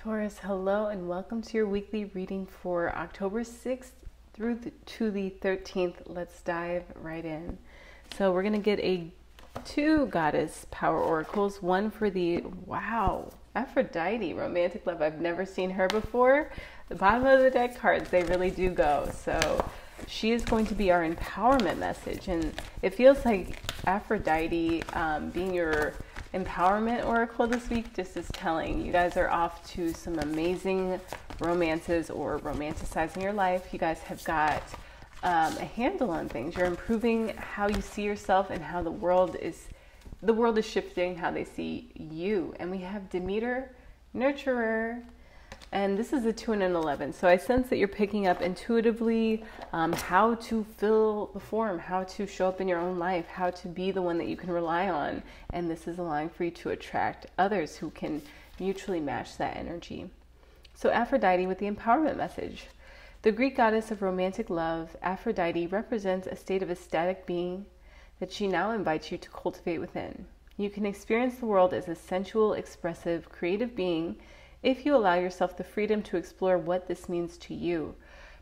Taurus, hello and welcome to your weekly reading for October 6th to the 13th. Let's dive right in. So we're going to get two goddess power oracles, one for the, Aphrodite, romantic love. I've never seen her before. The bottom of the deck cards, they really do go. So she is going to be our empowerment message. And it feels like Aphrodite being your empowerment oracle this week just is telling you guys are off to some amazing romances or romanticizing your life. You guys have got a handle on things. You're improving how you see yourself and how the world is shifting how they see you. And we have Demeter, nurturer, and this is a 2 and an 11. So I sense that you're picking up intuitively how to fill the form, how to show up in your own life, how to be the one that you can rely on. And this is allowing for you to attract others who can mutually match that energy. So Aphrodite with the empowerment message. The Greek goddess of romantic love, Aphrodite represents a state of ecstatic being that she now invites you to cultivate within. You can experience the world as a sensual, expressive, creative being if you allow yourself the freedom to explore what this means to you.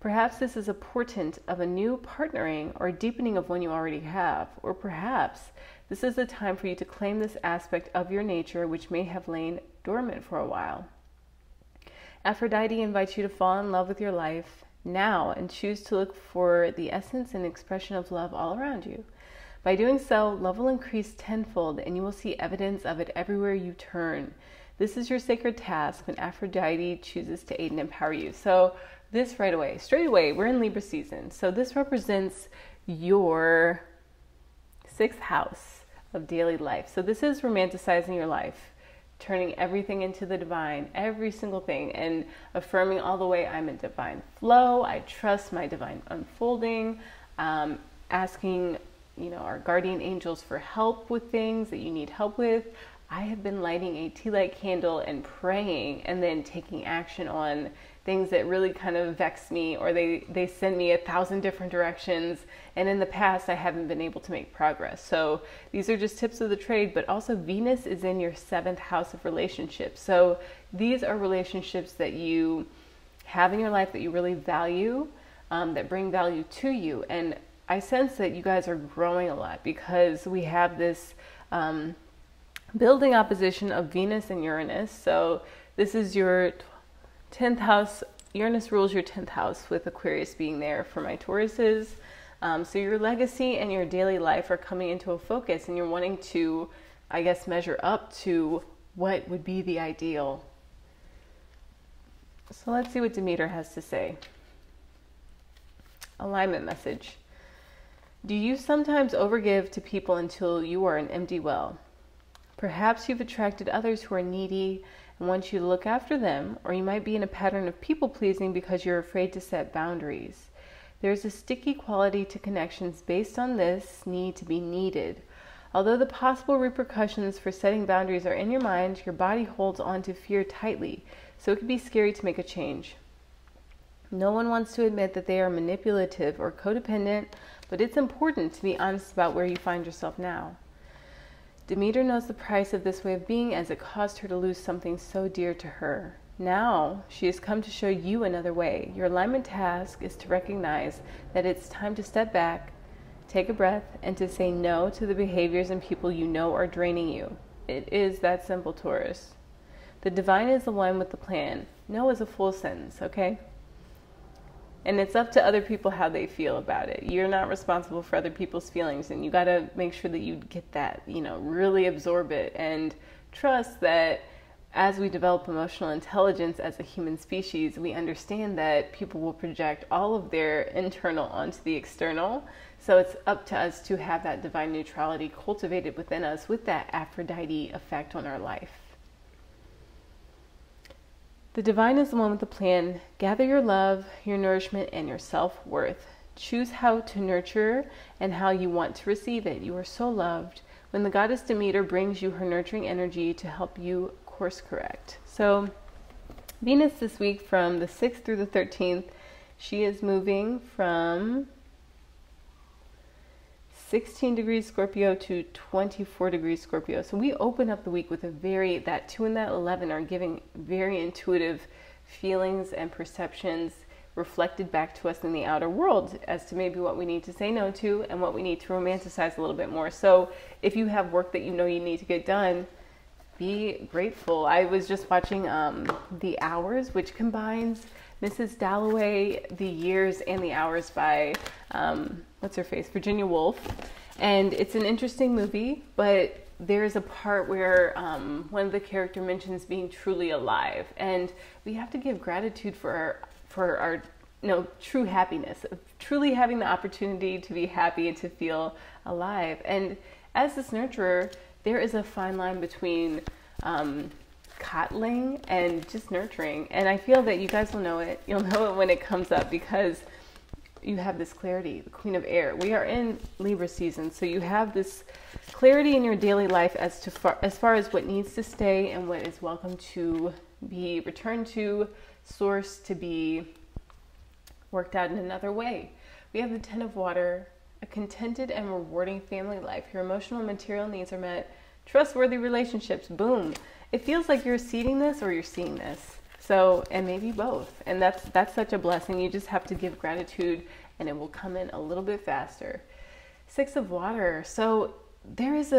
Perhaps this is a portent of a new partnering or deepening of one you already have, or perhaps this is a time for you to claim this aspect of your nature which may have lain dormant for a while. Aphrodite invites you to fall in love with your life now and choose to look for the essence and expression of love all around you. By doing so, love will increase tenfold and you will see evidence of it everywhere you turn. This is your sacred task when Aphrodite chooses to aid and empower you. So this straight away, we're in Libra season. So this represents your 6th house of daily life. So this is romanticizing your life, turning everything into the divine, every single thing, and affirming all the way I'm in divine flow. I trust my divine unfolding, asking, our guardian angels for help with things that you need help with. I have been lighting a tea light candle and praying and then taking action on things that really kind of vex me, or they send me 1,000 different directions. And in the past, I haven't been able to make progress. So these are just tips of the trade, but also Venus is in your 7th house of relationships. So these are relationships that you have in your life that you really value, that bring value to you. And I sense that you guys are growing a lot because we have this, building opposition of Venus and Uranus. So this is your 10th house. Uranus rules your 10th house, with Aquarius being there for my Tauruses. So your legacy and your daily life are coming into a focus and you're wanting to, measure up to what would be the ideal. So let's see what Demeter has to say. Alignment message. Do you sometimes overgive to people until you are an empty well? Perhaps you've attracted others who are needy and want you to look after them, or you might be in a pattern of people-pleasing because you're afraid to set boundaries. There's a sticky quality to connections based on this need to be needed. Although the possible repercussions for setting boundaries are in your mind, your body holds on to fear tightly, so it can be scary to make a change. No one wants to admit that they are manipulative or codependent, but it's important to be honest about where you find yourself now. Demeter knows the price of this way of being, as it caused her to lose something so dear to her. Now, she has come to show you another way. Your alignment task is to recognize that it's time to step back, take a breath, and to say no to the behaviors and people you know are draining you. It is that simple, Taurus. The divine is the one with the plan. No is a full sentence, okay? And it's up to other people how they feel about it. You're not responsible for other people's feelings, and you got to make sure that you get that, really absorb it and trust that as we develop emotional intelligence as a human species, we understand that people will project all of their internal onto the external. So it's up to us to have that divine neutrality cultivated within us with that Aphrodite effect on our life. The divine is the one with the plan. Gather your love, your nourishment, and your self-worth. Choose how to nurture and how you want to receive it. You are so loved when the goddess Demeter brings you her nurturing energy to help you course correct. So Venus this week from the 6th through the 13th, she is moving from 16 degrees Scorpio to 24 degrees Scorpio. So we open up the week with that 2 and that 11 are giving very intuitive feelings and perceptions reflected back to us in the outer world as to maybe what we need to say no to and what we need to romanticize a little bit more. So if you have work that you know you need to get done, be grateful. I was just watching The Hours, which combines Mrs. Dalloway, The Years, and The Hours by, what's her face, Virginia Woolf. And it's an interesting movie, but there's a part where one of the characters mentions being truly alive. And we have to give gratitude for our true happiness, of truly having the opportunity to be happy and to feel alive. And as this nurturer, there is a fine line between coddling and just nurturing. And I feel that you guys will know it. You'll know it when it comes up because you have this clarity, the Queen of Air. We are in Libra season, so you have this clarity in your daily life as far as what needs to stay and what is welcome to be returned to source, to be worked out in another way. We have the 10 of Water, a contented and rewarding family life. Your emotional and material needs are met. Trustworthy relationships, boom. It feels like you're seeding this or you're seeing this. So, and maybe both. And that's such a blessing. You just have to give gratitude and it will come in a little bit faster. 6 of Water. So there is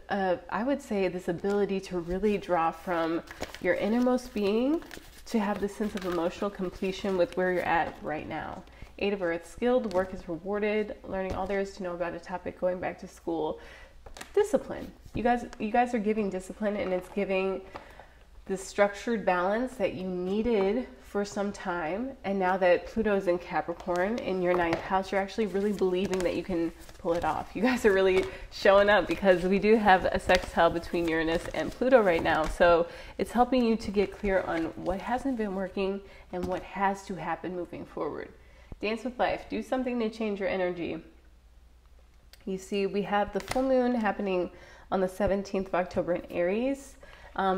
I would say this ability to really draw from your innermost being to have this sense of emotional completion with where you're at right now. 8 of Earth. Skilled work is rewarded. Learning all there is to know about a topic, going back to school. Discipline. You guys are giving discipline, and it's giving the structured balance that you needed for some time. And now that Pluto's in Capricorn in your 9th house, you're actually really believing that you can pull it off. You guys are really showing up because we do have a sextile between Uranus and Pluto right now. So it's helping you to get clear on what hasn't been working and what has to happen moving forward. Dance with life. Do something to change your energy. You see, we have the full moon happening on the 17th of October in Aries.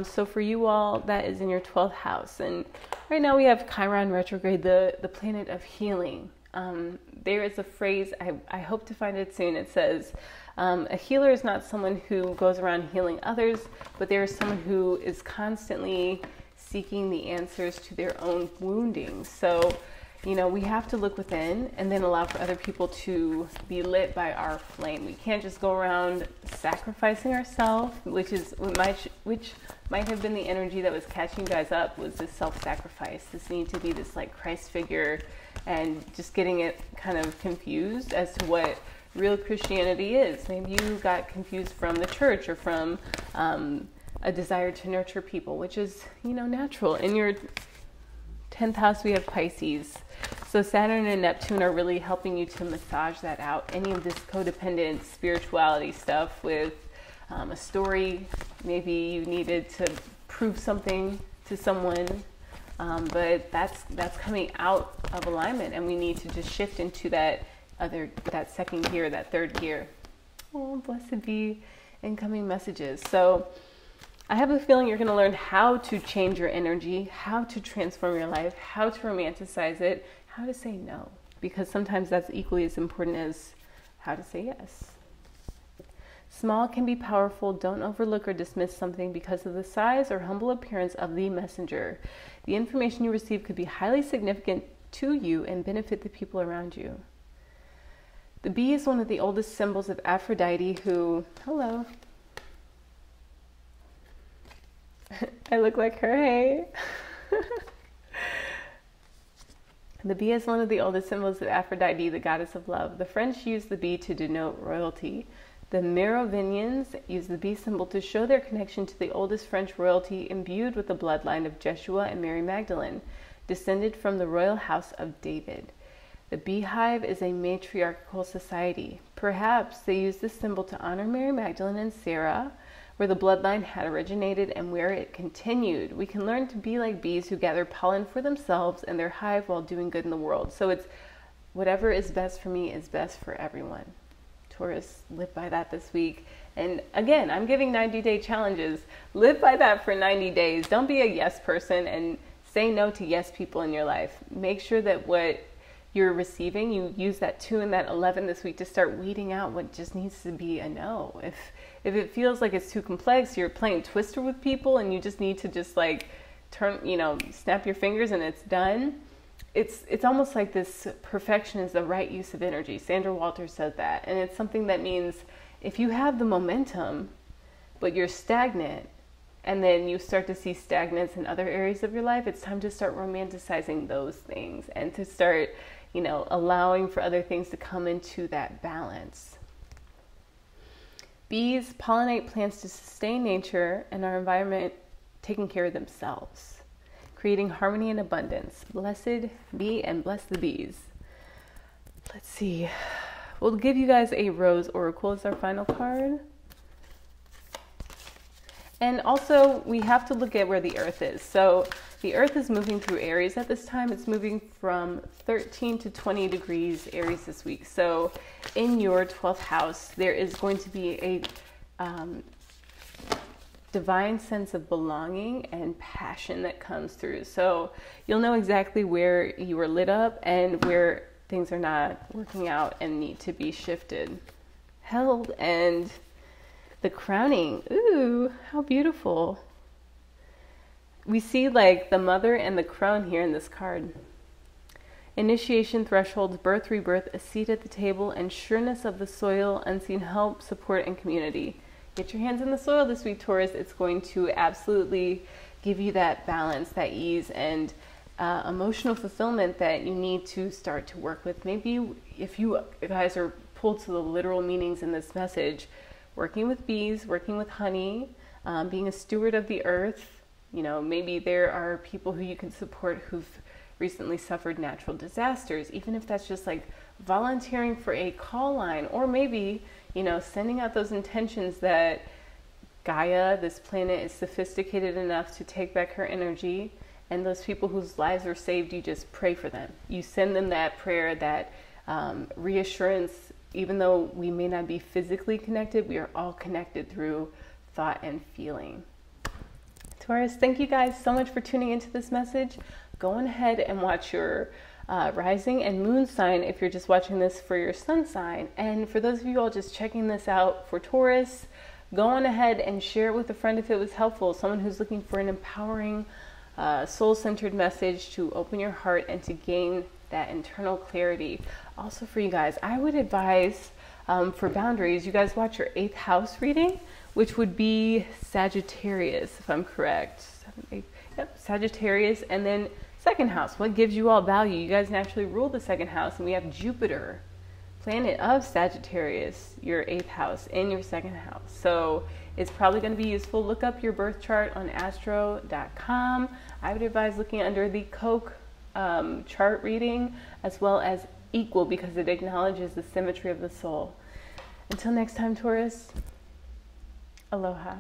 So for you all, that is in your 12th house. And right now we have Chiron retrograde, the planet of healing. There is a phrase, I hope to find it soon. It says, a healer is not someone who goes around healing others, but there is someone who is constantly seeking the answers to their own wounding. So, we have to look within and then allow for other people to be lit by our flame. We can't just go around sacrificing ourselves, which might have been the energy that was catching you guys up, was this self-sacrifice, this need to be this like Christ figure, and just getting it kind of confused as to what real Christianity is. Maybe you got confused from the church or from a desire to nurture people, which is, natural. In your 10th house, we have Pisces. So Saturn and Neptune are really helping you to massage that out. Any of this codependent spirituality stuff with a story, maybe you needed to prove something to someone, but that's coming out of alignment, and we need to just shift into that second gear, that third gear. Oh, blessed be incoming messages. So I have a feeling you're going to learn how to change your energy, how to transform your life, how to romanticize it, how to say no, because sometimes that's equally as important as how to say yes. Small can be powerful. Don't overlook or dismiss something because of the size or humble appearance of the messenger. The information you receive could be highly significant to you and benefit the people around you. The bee is one of the oldest symbols of Aphrodite, who, hello. I look like her, hey. The bee is one of the oldest symbols of Aphrodite, the goddess of love. The French used the bee to denote royalty. The Merovingians used the bee symbol to show their connection to the oldest French royalty imbued with the bloodline of Jeshua and Mary Magdalene, descended from the royal house of David. The beehive is a matriarchal society. Perhaps they used this symbol to honor Mary Magdalene and Sarah, where the bloodline had originated and where it continued. We can learn to be like bees who gather pollen for themselves and their hive while doing good in the world. So it's whatever is best for me is best for everyone. Taurus, live by that this week. And again, I'm giving 90-day challenges. Live by that for 90 days. Don't be a yes person and say no to yes people in your life. Make sure that what you're receiving, you use that 2 and that 11 this week to start weeding out what just needs to be a no. If it feels like it's too complex, you're playing Twister with people and you just need to just like turn, you know, snap your fingers and it's done. It's almost like this perfection is the right use of energy. Sandra Walters said that. And it's something that means if you have the momentum, but you're stagnant, and then you start to see stagnance in other areas of your life, it's time to start romanticizing those things and to start, you know, allowing for other things to come into that balance. Bees pollinate plants to sustain nature and our environment, taking care of themselves, creating harmony and abundance. Blessed be and bless the bees. Let's see. We'll give you guys a Rose Oracle as our final card. And also, we have to look at where the Earth is. So the Earth is moving through Aries at this time. It's moving from 13 to 20 degrees Aries this week. So in your 12th house, there is going to be a divine sense of belonging and passion that comes through. So you'll know exactly where you are lit up and where things are not working out and need to be shifted. Held and the crowning. Ooh, how beautiful. We see like the mother and the crown here in this card. Initiation, thresholds, birth, rebirth, a seat at the table, and sureness of the soil, unseen help, support, and community. Get your hands in the soil this week, Taurus. It's going to absolutely give you that balance, that ease, and emotional fulfillment that you need to start to work with. Maybe if you guys are pulled to the literal meanings in this message, working with bees, working with honey, being a steward of the earth. You know, maybe there are people who you can support who've recently suffered natural disasters, even if that's just like volunteering for a call line, or maybe, you know, sending out those intentions that Gaia, this planet, is sophisticated enough to take back her energy, and those people whose lives are saved, you just pray for them. You send them that prayer, that reassurance. Even though we may not be physically connected, we are all connected through thought and feeling. Taurus, thank you guys so much for tuning into this message. Go on ahead and watch your rising and moon sign if you're just watching this for your sun sign. And for those of you all just checking this out for Taurus, go on ahead and share it with a friend if it was helpful. Someone who's looking for an empowering, soul-centered message to open your heart and to gain that internal clarity. Also for you guys, I would advise for boundaries, you guys watch your 8th house reading, which would be Sagittarius, if I'm correct. 7, 8, yep, Sagittarius, and then 2nd house. What gives you all value? You guys naturally rule the 2nd house, and we have Jupiter, planet of Sagittarius, your 8th house, in your 2nd house. So it's probably going to be useful. Look up your birth chart on astro.com. I would advise looking under the Coke chart reading, as well as equal, because it acknowledges the symmetry of the soul. Until next time, Taurus, aloha.